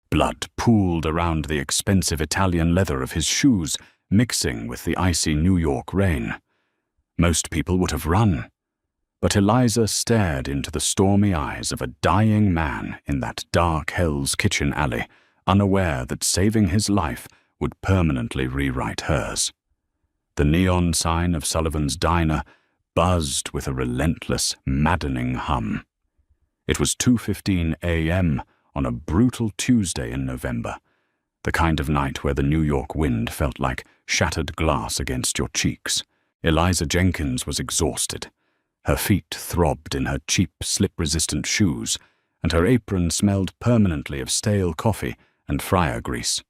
Blood pooled around the expensive Italian leather of his shoes, mixing with the icy New York rain. Most people would have run, but Eliza stared into the stormy eyes of a dying man in that dark Hell's Kitchen alley, unaware that saving his life would permanently rewrite hers. The neon sign of Sullivan's Diner buzzed with a relentless, maddening hum. It was 2:15 a.m. on a brutal Tuesday in November, the kind of night where the New York wind felt like shattered glass against your cheeks. Eliza Jenkins was exhausted. Her feet throbbed in her cheap, slip-resistant shoes, and her apron smelled permanently of stale coffee and fryer grease.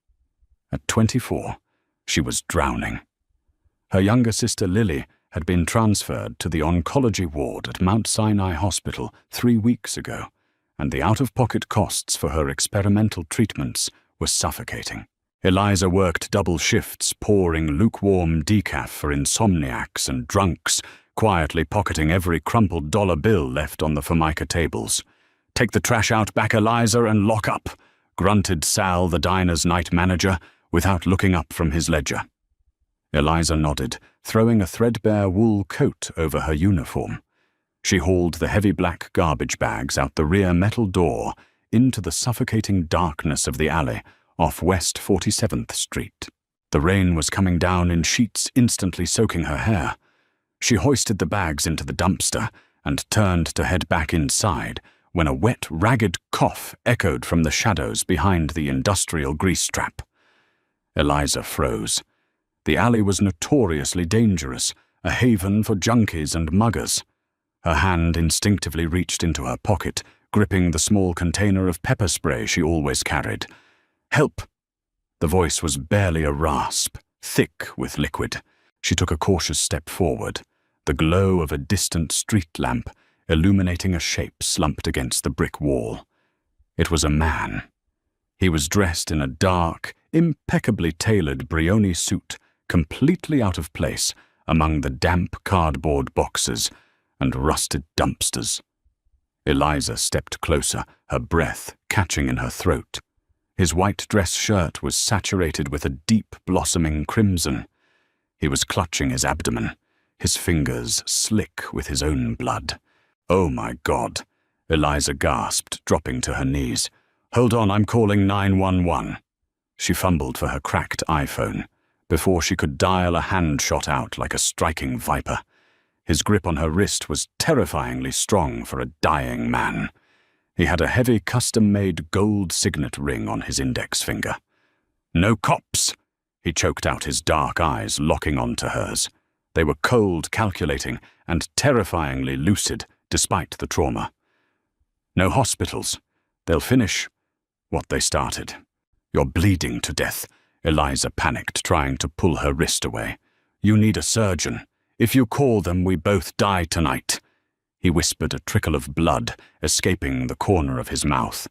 At 24, she was drowning. Her younger sister Lily had been transferred to the oncology ward at Mount Sinai Hospital 3 weeks ago, and the out-of-pocket costs for her experimental treatments were suffocating. Eliza worked double shifts, pouring lukewarm decaf for insomniacs and drunks, quietly pocketing every crumpled dollar bill left on the Formica tables. "Take the trash out back, Eliza, and lock up," grunted Sal, the diner's night manager, without looking up from his ledger. Eliza nodded, throwing a threadbare wool coat over her uniform. She hauled the heavy black garbage bags out the rear metal door into the suffocating darkness of the alley off West 47th Street. The rain was coming down in sheets, instantly soaking her hair. She hoisted the bags into the dumpster and turned to head back inside when a wet, ragged cough echoed from the shadows behind the industrial grease trap. Eliza froze. The alley was notoriously dangerous, a haven for junkies and muggers. Her hand instinctively reached into her pocket, gripping the small container of pepper spray she always carried. "Help!" The voice was barely a rasp, thick with liquid. She took a cautious step forward, the glow of a distant street lamp illuminating a shape slumped against the brick wall. It was a man. He was dressed in a dark, impeccably tailored Brioni suit, completely out of place among the damp cardboard boxes and rusted dumpsters. Eliza stepped closer, her breath catching in her throat. His white dress shirt was saturated with a deep blossoming crimson. He was clutching his abdomen, his fingers slick with his own blood. "Oh my God," Eliza gasped, dropping to her knees. "Hold on, I'm calling 911. She fumbled for her cracked iPhone before she could dial a hand shot out like a striking viper. His grip on her wrist was terrifyingly strong for a dying man. He had a heavy custom-made gold signet ring on his index finger. "No cops!" He choked out, his dark eyes locking onto hers. They were cold, calculating, and terrifyingly lucid, despite the trauma. "No hospitals. They'll finish what they started." "You're bleeding to death," Eliza panicked, trying to pull her wrist away. "You need a surgeon. If you call them, we both die tonight." He whispered, a trickle of blood escaping the corner of his mouth.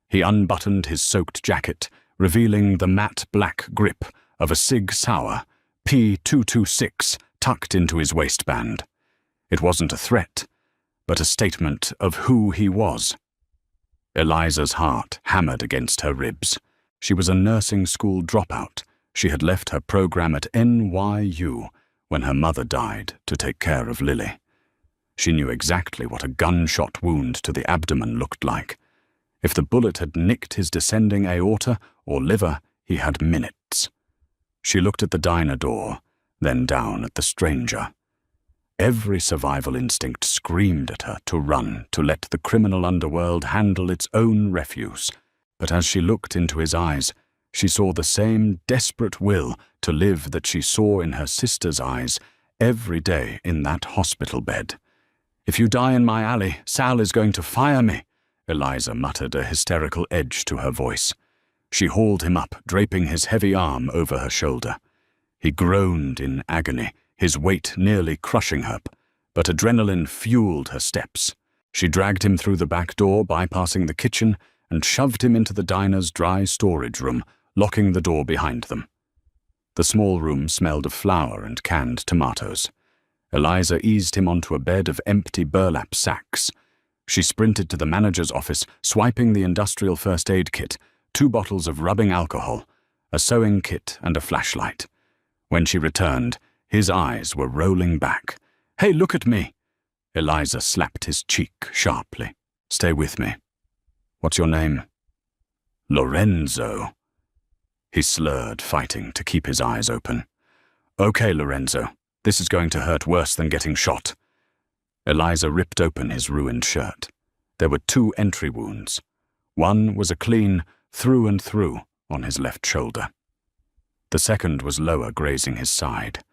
He unbuttoned his soaked jacket, revealing the matte black grip of a Sig Sauer P226 tucked into his waistband. It wasn't a threat, but a statement of who he was. Eliza's heart hammered against her ribs. She was a nursing school dropout. She had left her program at NYU when her mother died to take care of Lily. She knew exactly what a gunshot wound to the abdomen looked like. If the bullet had nicked his descending aorta or liver, he had minutes. She looked at the diner door, then down at the stranger. Every survival instinct screamed at her to run, to let the criminal underworld handle its own refuse. But as she looked into his eyes, she saw the same desperate will to live that she saw in her sister's eyes every day in that hospital bed. "If you die in my alley, Sal is going to fire me," Eliza muttered, a hysterical edge to her voice. She hauled him up, draping his heavy arm over her shoulder. He groaned in agony, his weight nearly crushing her, but adrenaline fueled her steps. She dragged him through the back door, bypassing the kitchen, and shoved him into the diner's dry storage room, locking the door behind them. The small room smelled of flour and canned tomatoes. Eliza eased him onto a bed of empty burlap sacks. She sprinted to the manager's office, swiping the industrial first aid kit, 2 bottles of rubbing alcohol, a sewing kit, and a flashlight. When she returned, his eyes were rolling back. "Hey, look at me!" Eliza slapped his cheek sharply. "Stay with me. What's your name?" "Lorenzo." He slurred, fighting to keep his eyes open. "Okay, Lorenzo, this is going to hurt worse than getting shot." Eliza ripped open his ruined shirt. There were 2 entry wounds. One was a clean through and through on his left shoulder. The second was lower, grazing his side.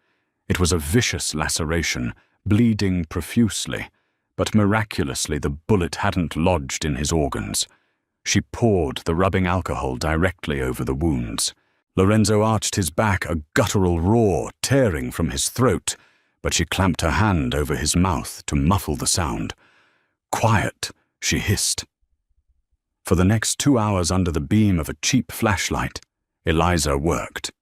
It was a vicious laceration, bleeding profusely, but miraculously the bullet hadn't lodged in his organs. She poured the rubbing alcohol directly over the wounds. Lorenzo arched his back, a guttural roar tearing from his throat, but she clamped her hand over his mouth to muffle the sound. "Quiet," she hissed. For the next 2 hours under the beam of a cheap flashlight, Eliza worked.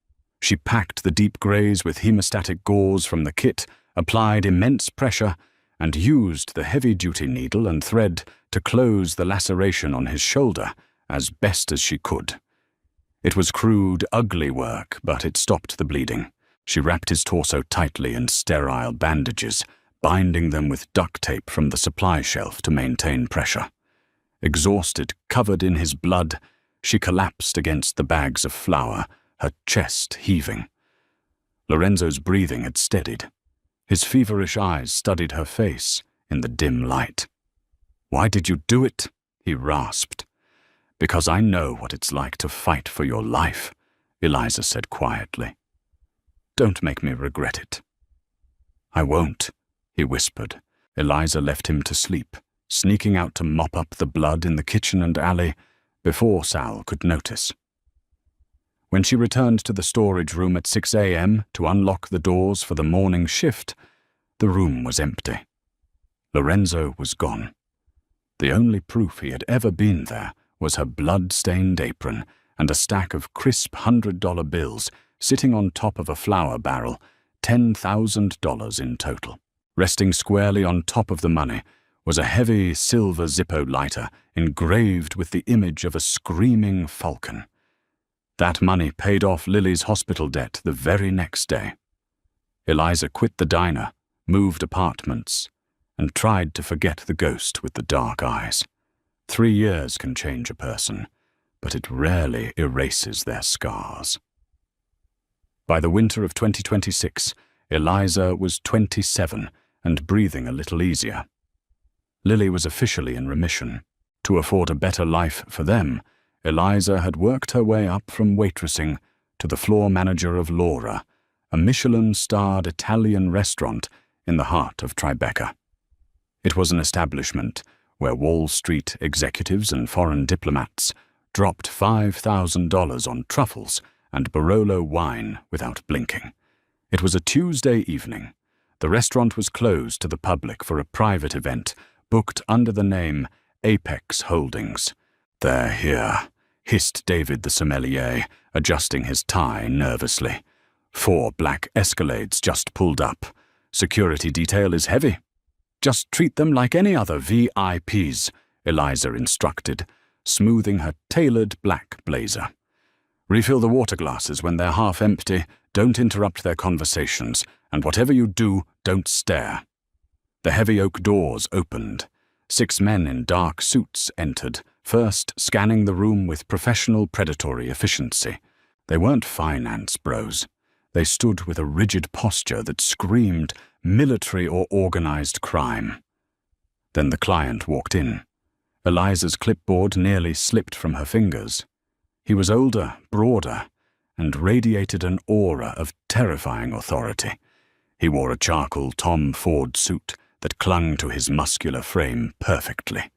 She packed the deep grays with hemostatic gauze from the kit, applied immense pressure, and used the heavy-duty needle and thread to close the laceration on his shoulder as best as she could. It was crude, ugly work, but it stopped the bleeding. She wrapped his torso tightly in sterile bandages, binding them with duct tape from the supply shelf to maintain pressure. Exhausted, covered in his blood, she collapsed against the bags of flour, her chest heaving. Lorenzo's breathing had steadied. His feverish eyes studied her face in the dim light. "Why did you do it?" he rasped. "Because I know what it's like to fight for your life," Eliza said quietly. "Don't make me regret it." "I won't," he whispered. Eliza left him to sleep, sneaking out to mop up the blood in the kitchen and alley before Sal could notice. When she returned to the storage room at 6 a.m. to unlock the doors for the morning shift, the room was empty. Lorenzo was gone. The only proof he had ever been there was her blood-stained apron and a stack of crisp $100 bills sitting on top of a flour barrel, $10,000 in total. Resting squarely on top of the money was a heavy silver Zippo lighter engraved with the image of a screaming falcon. That money paid off Lily's hospital debt the very next day. Eliza quit the diner, moved apartments, and tried to forget the ghost with the dark eyes. 3 years can change a person, but it rarely erases their scars. By the winter of 2026, Eliza was 27 and breathing a little easier. Lily was officially in remission. To afford a better life for them, Eliza had worked her way up from waitressing to the floor manager of Laura, a Michelin-starred Italian restaurant in the heart of Tribeca. It was an establishment where Wall Street executives and foreign diplomats dropped $5,000 on truffles and Barolo wine without blinking. It was a Tuesday evening. The restaurant was closed to the public for a private event booked under the name Apex Holdings. "They're here," hissed David the sommelier, adjusting his tie nervously. 4 black Escalades just pulled up. "Security detail is heavy." "Just treat them like any other VIPs, Eliza instructed, smoothing her tailored black blazer. "Refill the water glasses when they're half empty, don't interrupt their conversations, and whatever you do, don't stare." The heavy oak doors opened. 6 men in dark suits entered, first scanning the room with professional predatory efficiency. They weren't finance bros. They stood with a rigid posture that screamed military or organized crime. Then the client walked in. Eliza's clipboard nearly slipped from her fingers. He was older, broader, and radiated an aura of terrifying authority. He wore a charcoal Tom Ford suit that clung to his muscular frame perfectly.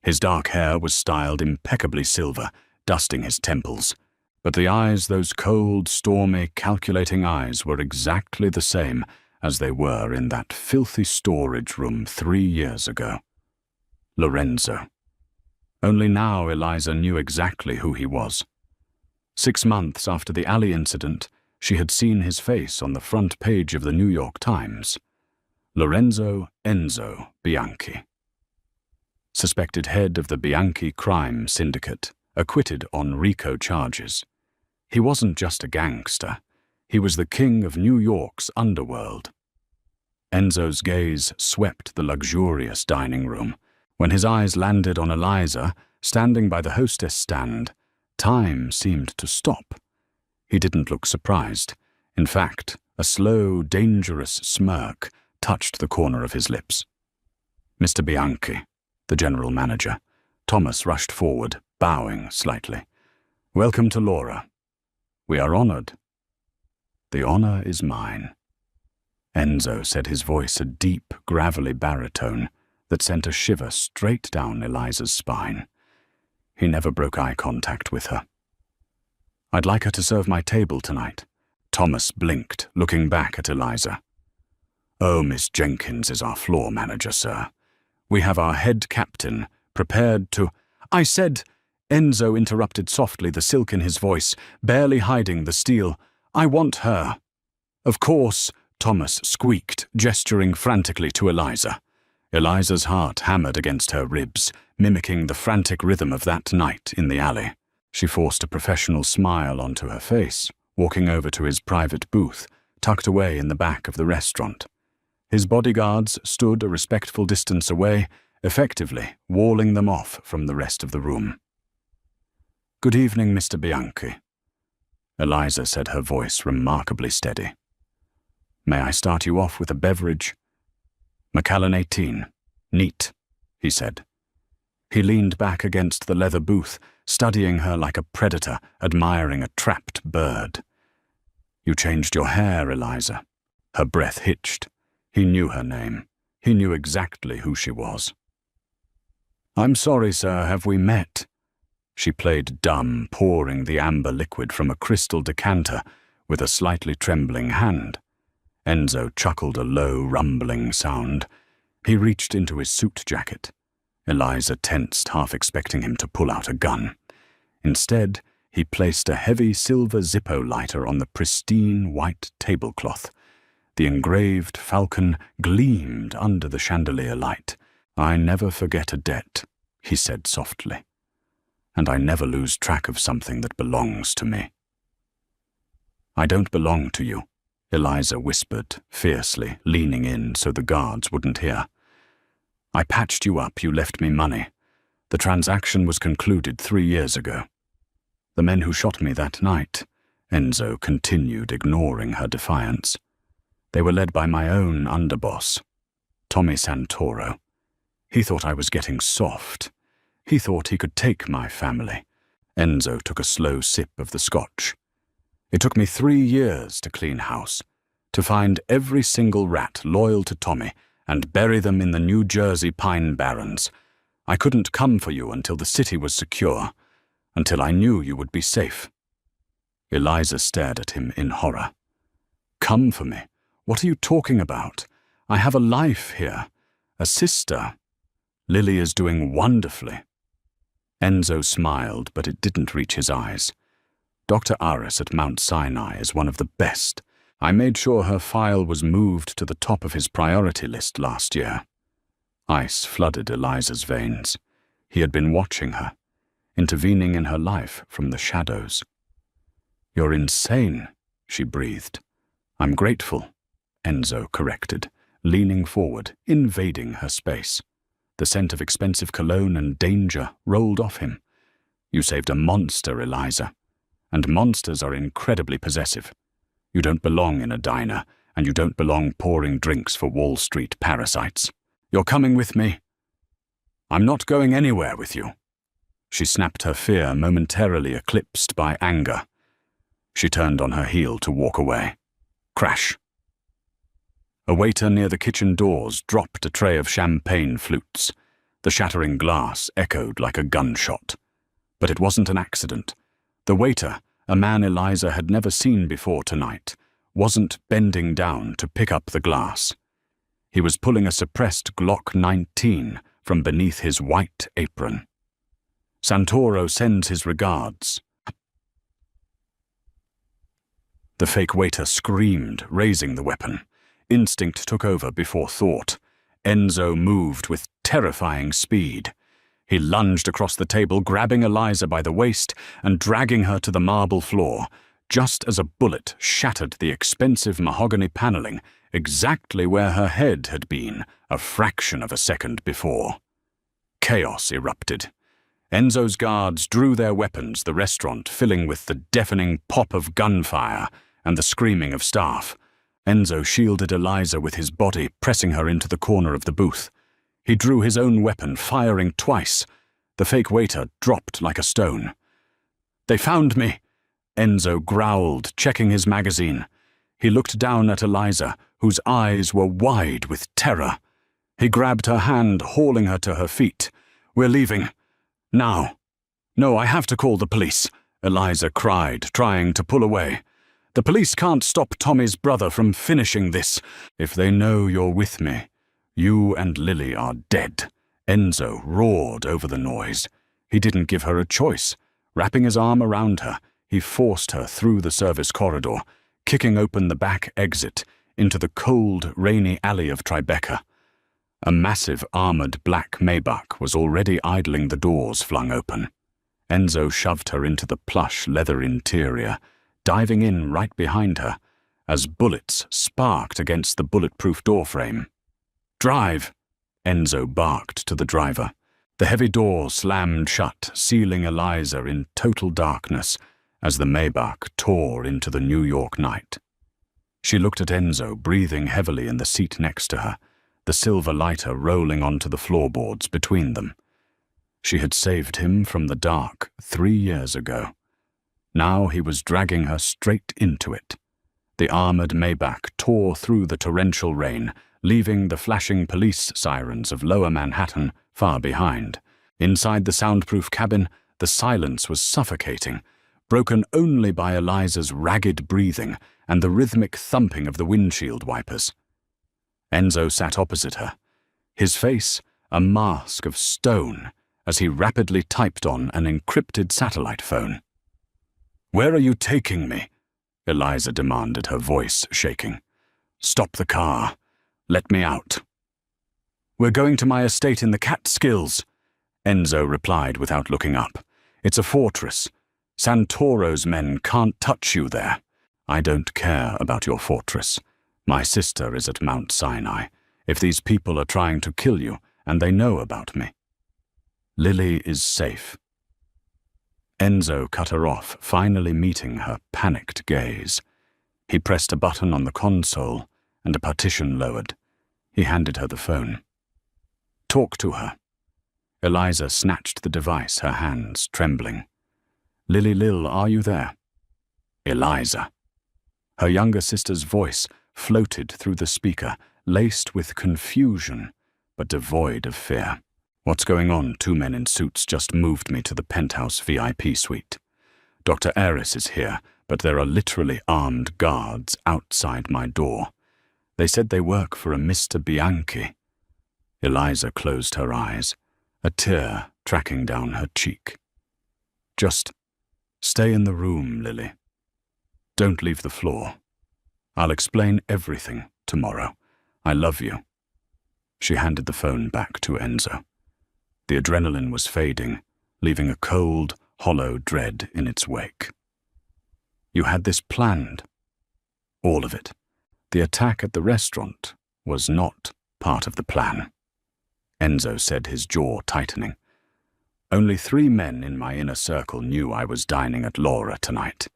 His dark hair was styled impeccably silver, dusting his temples. But the eyes, those cold, stormy, calculating eyes, were exactly the same as they were in that filthy storage room 3 years ago. Lorenzo. Only now Eliza knew exactly who he was. 6 months after the alley incident, she had seen his face on the front page of the New York Times. Lorenzo Enzo Bianchi. Suspected head of the Bianchi crime syndicate, acquitted on RICO charges. He wasn't just a gangster. He was the king of New York's underworld. Enzo's gaze swept the luxurious dining room. When his eyes landed on Eliza, standing by the hostess stand, time seemed to stop. He didn't look surprised. In fact, a slow, dangerous smirk touched the corner of his lips. "Mr. Bianchi," the general manager. Thomas rushed forward, bowing slightly. "Welcome to Laura. We are honored." "The honor is mine." Enzo said, his voice a deep, gravelly baritone that sent a shiver straight down Eliza's spine. He never broke eye contact with her. "I'd like her to serve my table tonight." Thomas blinked, looking back at Eliza. "Oh, Miss Jenkins is our floor manager, sir. We have our head captain prepared to—" "I said," Enzo interrupted softly, the silk in his voice barely hiding the steel, "I want her." "Of course," Thomas squeaked, gesturing frantically to Eliza. Eliza's heart hammered against her ribs, mimicking the frantic rhythm of that night in the alley. She forced a professional smile onto her face, walking over to his private booth, tucked away in the back of the restaurant. His bodyguards stood a respectful distance away, effectively walling them off from the rest of the room. "Good evening, Mr. Bianchi," Eliza said, her voice remarkably steady. "May I start you off with a beverage?" "Macallan 18. Neat," he said. He leaned back against the leather booth, studying her like a predator admiring a trapped bird. "You changed your hair, Eliza." Her breath hitched. He knew her name. He knew exactly who she was. "I'm sorry, sir, have we met?" She played dumb, pouring the amber liquid from a crystal decanter with a slightly trembling hand. Enzo chuckled a low, rumbling sound. He reached into his suit jacket. Eliza tensed, half expecting him to pull out a gun. Instead, he placed a heavy silver Zippo lighter on the pristine white tablecloth. The engraved falcon gleamed under the chandelier light. "I never forget a debt," he said softly. "And I never lose track of something that belongs to me." "I don't belong to you," Eliza whispered, fiercely, leaning in so the guards wouldn't hear. "I patched you up, you left me money. The transaction was concluded 3 years ago. The men who shot me that night," Enzo continued, ignoring her defiance. "They were led by my own underboss, Tommy Santoro. He thought I was getting soft. He thought he could take my family." Enzo took a slow sip of the scotch. "It took me 3 years to clean house, to find every single rat loyal to Tommy and bury them in the New Jersey Pine Barrens. I couldn't come for you until the city was secure, until I knew you would be safe." Eliza stared at him in horror. "Come for me? What are you talking about? I have a life here, a sister. Lily is doing wonderfully." Enzo smiled, but it didn't reach his eyes. "Dr. Aris at Mount Sinai is one of the best. I made sure her file was moved to the top of his priority list last year." Ice flooded Eliza's veins. He had been watching her, intervening in her life from the shadows. "You're insane," she breathed. "I'm grateful," Enzo corrected, leaning forward, invading her space. The scent of expensive cologne and danger rolled off him. "You saved a monster, Eliza. And monsters are incredibly possessive. You don't belong in a diner, and you don't belong pouring drinks for Wall Street parasites. You're coming with me." "I'm not going anywhere with you." She snapped, her fear momentarily eclipsed by anger. She turned on her heel to walk away. Crash. A waiter near the kitchen doors dropped a tray of champagne flutes. The shattering glass echoed like a gunshot. But it wasn't an accident. The waiter, a man Eliza had never seen before tonight, wasn't bending down to pick up the glass. He was pulling a suppressed Glock 19 from beneath his white apron. "Santoro sends his regards." The fake waiter screamed, raising the weapon. Instinct took over before thought. Enzo moved with terrifying speed. He lunged across the table, grabbing Eliza by the waist and dragging her to the marble floor, just as a bullet shattered the expensive mahogany paneling exactly where her head had been a fraction of a second before. Chaos erupted. Enzo's guards drew their weapons, the restaurant filling with the deafening pop of gunfire and the screaming of staff. Enzo shielded Eliza with his body, pressing her into the corner of the booth. He drew his own weapon, firing twice. The fake waiter dropped like a stone. "They found me," Enzo growled, checking his magazine. He looked down at Eliza, whose eyes were wide with terror. He grabbed her hand, hauling her to her feet. "We're leaving. Now." "No, I have to call the police," Eliza cried, trying to pull away. "The police can't stop Tommy's brother from finishing this. If they know you're with me, you and Lily are dead." Enzo roared over the noise. He didn't give her a choice. Wrapping his arm around her, he forced her through the service corridor, kicking open the back exit into the cold, rainy alley of Tribeca. A massive armored black Maybach was already idling, the doors flung open. Enzo shoved her into the plush leather interior, diving in right behind her, as bullets sparked against the bulletproof doorframe. "Drive!" Enzo barked to the driver. The heavy door slammed shut, sealing Eliza in total darkness as the Maybach tore into the New York night. She looked at Enzo, breathing heavily in the seat next to her, the silver lighter rolling onto the floorboards between them. She had saved him from the dark 3 years ago. Now he was dragging her straight into it. The armored Maybach tore through the torrential rain, leaving the flashing police sirens of Lower Manhattan far behind. Inside the soundproof cabin, the silence was suffocating, broken only by Eliza's ragged breathing and the rhythmic thumping of the windshield wipers. Enzo sat opposite her, his face a mask of stone as he rapidly typed on an encrypted satellite phone. "Where are you taking me?" Eliza demanded, her voice shaking. "Stop the car. Let me out." "We're going to my estate in the Catskills," Enzo replied without looking up. "It's a fortress. Santoro's men can't touch you there." "I don't care about your fortress. My sister is at Mount Sinai. If these people are trying to kill you, and they know about me." "Lily is safe." Enzo cut her off, finally meeting her panicked gaze. He pressed a button on the console, and a partition lowered. He handed her the phone. "Talk to her." Eliza snatched the device, her hands trembling. "Lily Lil, are you there?" "Eliza." Her younger sister's voice floated through the speaker, laced with confusion, but devoid of fear. "What's going on? 2 men in suits just moved me to the penthouse VIP suite. Dr. Aris is here, but there are literally armed guards outside my door. They said they work for a Mr. Bianchi." Eliza closed her eyes, a tear tracking down her cheek. "Just stay in the room, Lily. Don't leave the floor. I'll explain everything tomorrow. I love you." She handed the phone back to Enzo. The adrenaline was fading, leaving a cold, hollow dread in its wake. "You had this planned?" "All of it. The attack at the restaurant was not part of the plan," Enzo said, his jaw tightening. "Only 3 men in my inner circle knew I was dining at Laura tonight.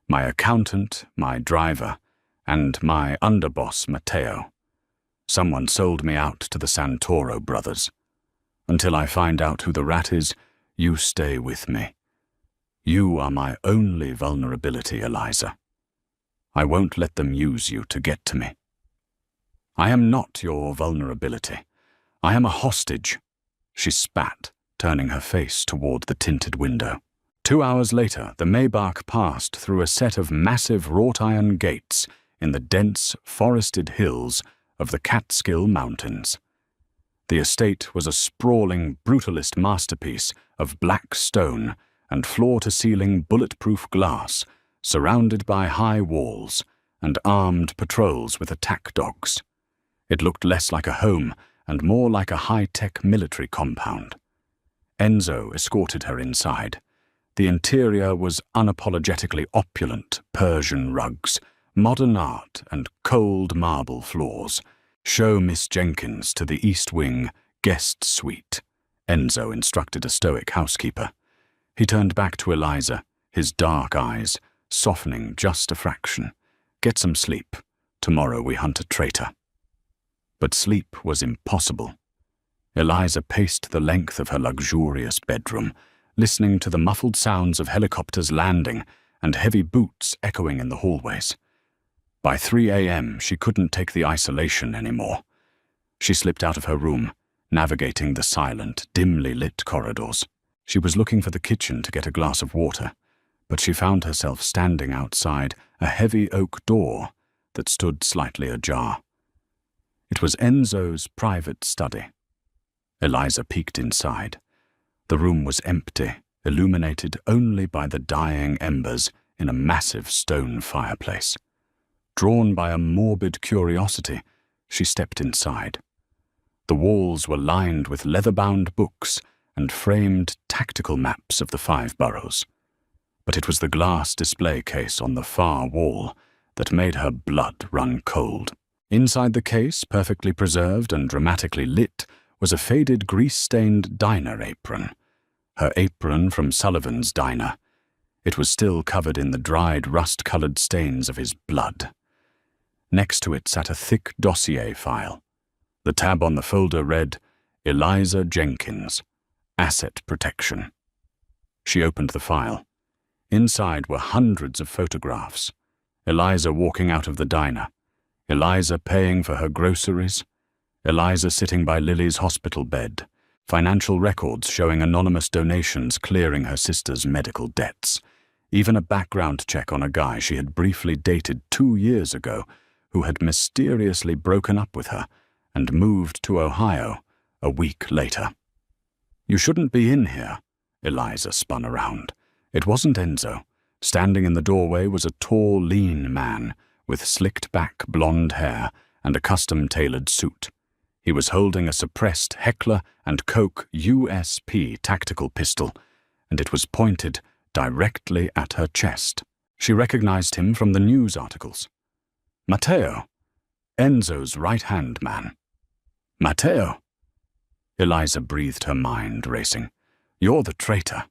My accountant, my driver, and my underboss, Matteo. Someone sold me out to the Santoro brothers. Until I find out who the rat is, you stay with me. You are my only vulnerability, Eliza. I won't let them use you to get to me." "I am not your vulnerability. I am a hostage," she spat, turning her face toward the tinted window. 2 hours later, the Maybach passed through a set of massive wrought-iron gates in the dense, forested hills of the Catskill Mountains. The estate was a sprawling, brutalist masterpiece of black stone and floor-to-ceiling bulletproof glass, surrounded by high walls and armed patrols with attack dogs. It looked less like a home and more like a high-tech military compound. Enzo escorted her inside. The interior was unapologetically opulent Persian rugs, modern art, and cold marble floors. "Show Miss Jenkins to the East Wing guest suite," Enzo instructed a stoic housekeeper. He turned back to Eliza, his dark eyes softening just a fraction. "Get some sleep. Tomorrow we hunt a traitor." But sleep was impossible. Eliza paced the length of her luxurious bedroom, listening to the muffled sounds of helicopters landing and heavy boots echoing in the hallways. By 3 a.m., she couldn't take the isolation anymore. She slipped out of her room, navigating the silent, dimly lit corridors. She was looking for the kitchen to get a glass of water, but she found herself standing outside a heavy oak door that stood slightly ajar. It was Enzo's private study. Eliza peeked inside. The room was empty, illuminated only by the dying embers in a massive stone fireplace. Drawn by a morbid curiosity, she stepped inside. The walls were lined with leather-bound books and framed tactical maps of the 5 boroughs. But it was the glass display case on the far wall that made her blood run cold. Inside the case, perfectly preserved and dramatically lit, was a faded grease-stained diner apron. Her apron from Sullivan's diner. It was still covered in the dried, rust-colored stains of his blood. Next to it sat a thick dossier file. The tab on the folder read, "Eliza Jenkins, Asset Protection." She opened the file. Inside were hundreds of photographs. Eliza walking out of the diner. Eliza paying for her groceries. Eliza sitting by Lily's hospital bed. Financial records showing anonymous donations clearing her sister's medical debts. Even a background check on a guy she had briefly dated 2 years ago who had mysteriously broken up with her and moved to Ohio a week later. "You shouldn't be in here." Eliza spun around. It wasn't Enzo. Standing in the doorway was a tall, lean man with slicked-back blonde hair and a custom-tailored suit. He was holding a suppressed Heckler & Koch USP tactical pistol, and it was pointed directly at her chest. She recognized him from the news articles. Matteo, Enzo's right-hand man. Matteo. Eliza breathed, her mind racing. "You're the traitor.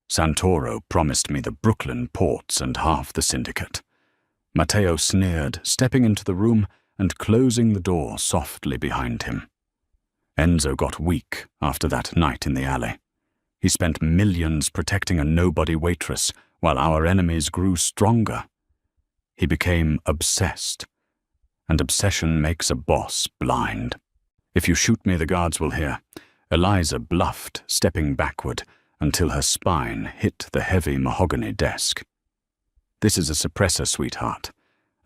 Santoro promised me the Brooklyn ports and half the syndicate." Matteo sneered, stepping into the room and closing the door softly behind him. Enzo got weak after that night in the alley. He spent millions protecting a nobody waitress while our enemies grew stronger. He became obsessed, and obsession makes a boss blind. "If you shoot me, the guards will hear." Eliza bluffed, stepping backward until her spine hit the heavy mahogany desk. "This is a suppressor, sweetheart,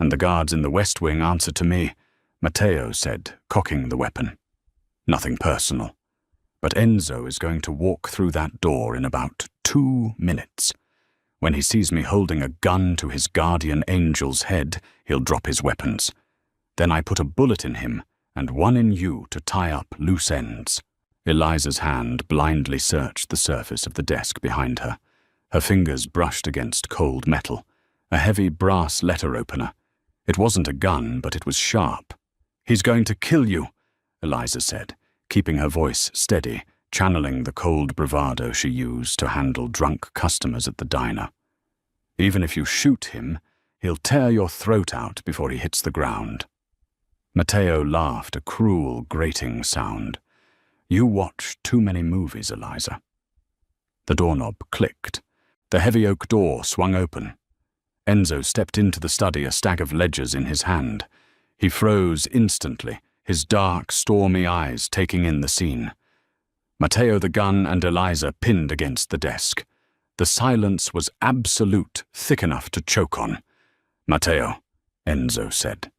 and the guards in the West Wing answer to me," Matteo said, cocking the weapon. "Nothing personal. But Enzo is going to walk through that door in about 2 minutes. When he sees me holding a gun to his guardian angel's head, he'll drop his weapons. Then I put a bullet in him and one in you to tie up loose ends." Eliza's hand blindly searched the surface of the desk behind her. Her fingers brushed against cold metal, a heavy brass letter opener. It wasn't a gun, but it was sharp. "He's going to kill you," Eliza said, keeping her voice steady, channeling the cold bravado she used to handle drunk customers at the diner. "Even if you shoot him, he'll tear your throat out before he hits the ground." Matteo laughed, a cruel, grating sound. "You watch too many movies, Eliza." The doorknob clicked. The heavy oak door swung open. Enzo stepped into the study, a stack of ledgers in his hand. He froze instantly, his dark, stormy eyes taking in the scene. Matteo, the gun, and Eliza pinned against the desk. The silence was absolute, thick enough to choke on. "Matteo," Enzo said.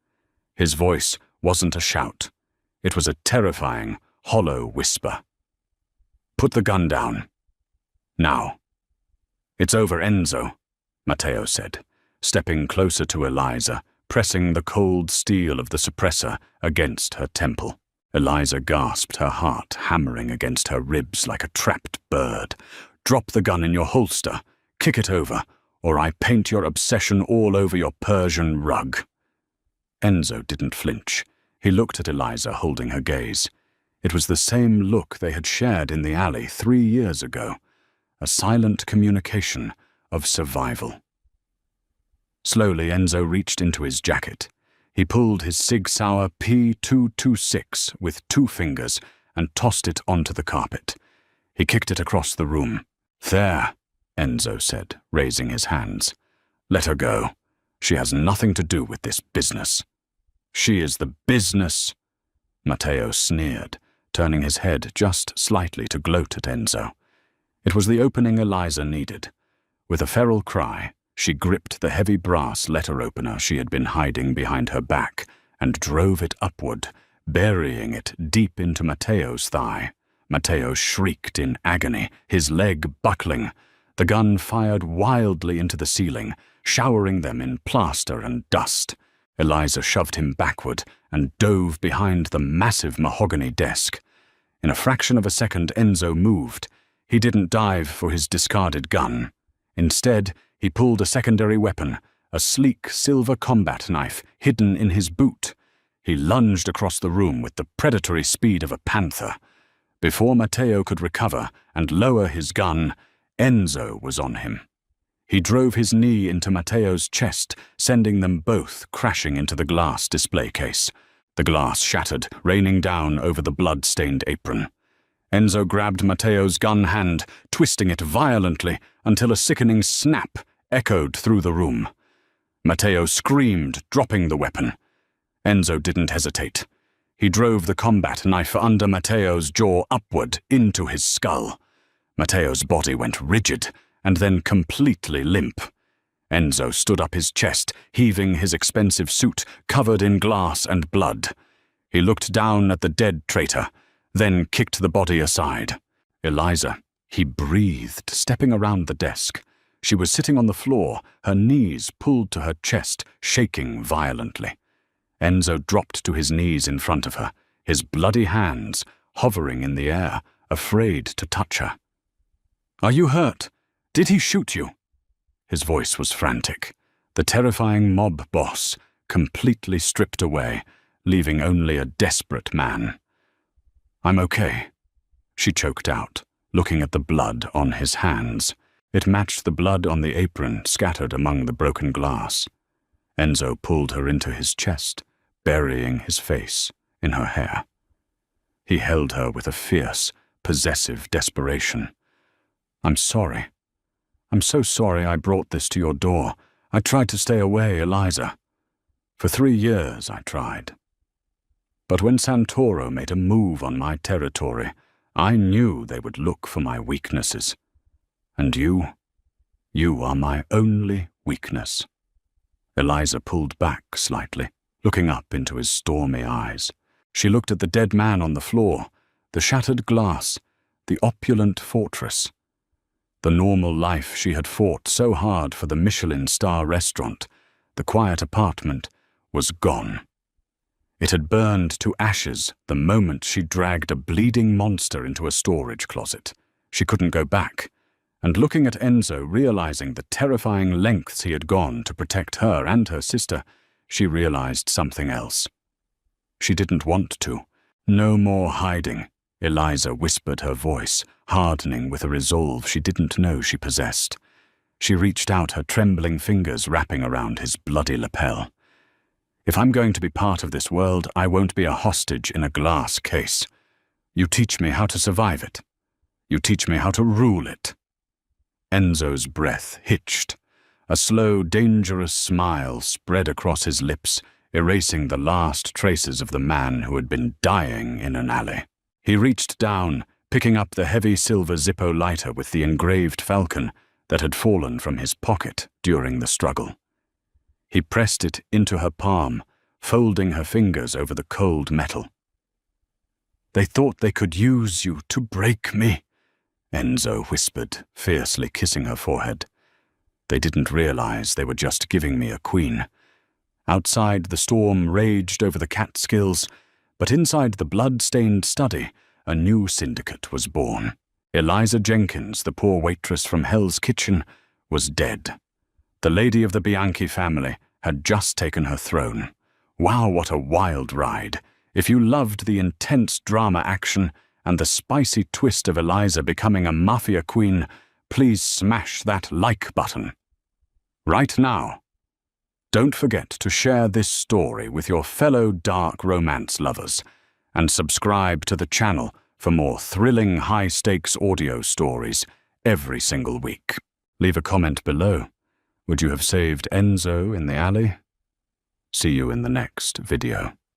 His voice wasn't a shout. It was a terrifying, hollow whisper. "Put the gun down. Now." "It's over, Enzo," Matteo said, stepping closer to Eliza, pressing the cold steel of the suppressor against her temple. Eliza gasped, her heart hammering against her ribs like a trapped bird. "Drop the gun in your holster. Kick it over, or I paint your obsession all over your Persian rug." Enzo didn't flinch. He looked at Eliza, holding her gaze. It was the same look they had shared in the alley 3 years ago. A silent communication of survival. Slowly, Enzo reached into his jacket. He pulled his Sig Sauer P226 with 2 fingers and tossed it onto the carpet. He kicked it across the room. "There," Enzo said, raising his hands. "Let her go. She has nothing to do with this business." "She is the business," Matteo sneered, turning his head just slightly to gloat at Enzo. It was the opening Eliza needed. With a feral cry, she gripped the heavy brass letter opener she had been hiding behind her back and drove it upward, burying it deep into Matteo's thigh. Matteo shrieked in agony, his leg buckling. The gun fired wildly into the ceiling, showering them in plaster and dust. Eliza shoved him backward and dove behind the massive mahogany desk. In a fraction of a second, Enzo moved. He didn't dive for his discarded gun. Instead, he pulled a secondary weapon, a sleek silver combat knife hidden in his boot. He lunged across the room with the predatory speed of a panther. Before Matteo could recover and lower his gun, Enzo was on him. He drove his knee into Matteo's chest, sending them both crashing into the glass display case. The glass shattered, raining down over the blood-stained apron. Enzo grabbed Matteo's gun hand, twisting it violently until a sickening snap echoed through the room. Matteo screamed, dropping the weapon. Enzo didn't hesitate. He drove the combat knife under Matteo's jaw upward into his skull. Matteo's body went rigid and then completely limp. Enzo stood up his chest, heaving his expensive suit covered in glass and blood. He looked down at the dead traitor, then kicked the body aside. Eliza, he breathed, stepping around the desk. She was sitting on the floor, her knees pulled to her chest, shaking violently. Enzo dropped to his knees in front of her, his bloody hands hovering in the air, afraid to touch her. "Are you hurt? Did he shoot you?" His voice was frantic. The terrifying mob boss, completely stripped away, leaving only a desperate man. "I'm okay," she choked out, looking at the blood on his hands. It matched the blood on the apron scattered among the broken glass. Enzo pulled her into his chest, burying his face in her hair. He held her with a fierce, possessive desperation. "I'm sorry. I'm so sorry I brought this to your door. I tried to stay away, Eliza. For 3 years I tried. But when Santoro made a move on my territory, I knew they would look for my weaknesses. And you are my only weakness." Eliza pulled back slightly, looking up into his stormy eyes. She looked at the dead man on the floor, the shattered glass, the opulent fortress. The normal life she had fought so hard for, the Michelin star restaurant, the quiet apartment, was gone. It had burned to ashes the moment she dragged a bleeding monster into a storage closet. She couldn't go back, and looking at Enzo, realizing the terrifying lengths he had gone to protect her and her sister, she realized something else. She didn't want to. "No more hiding," Eliza whispered, her voice hardening with a resolve she didn't know she possessed. She reached out, her trembling fingers wrapping around his bloody lapel. "If I'm going to be part of this world, I won't be a hostage in a glass case. You teach me how to survive it. You teach me how to rule it." Enzo's breath hitched. A slow, dangerous smile spread across his lips, erasing the last traces of the man who had been dying in an alley. He reached down, picking up the heavy silver Zippo lighter with the engraved falcon that had fallen from his pocket during the struggle. He pressed it into her palm, folding her fingers over the cold metal. "They thought they could use you to break me," Enzo whispered, fiercely kissing her forehead. "They didn't realize they were just giving me a queen." Outside, the storm raged over the Catskills. But inside the blood-stained study, a new syndicate was born. Eliza Jenkins, the poor waitress from Hell's Kitchen, was dead. The lady of the Bianchi family had just taken her throne. Wow, what a wild ride! If you loved the intense drama action and the spicy twist of Eliza becoming a Mafia queen, please smash that like button. Right now. Don't forget to share this story with your fellow dark romance lovers and subscribe to the channel for more thrilling high-stakes audio stories every single week. Leave a comment below. Would you have saved Enzo in the alley? See you in the next video.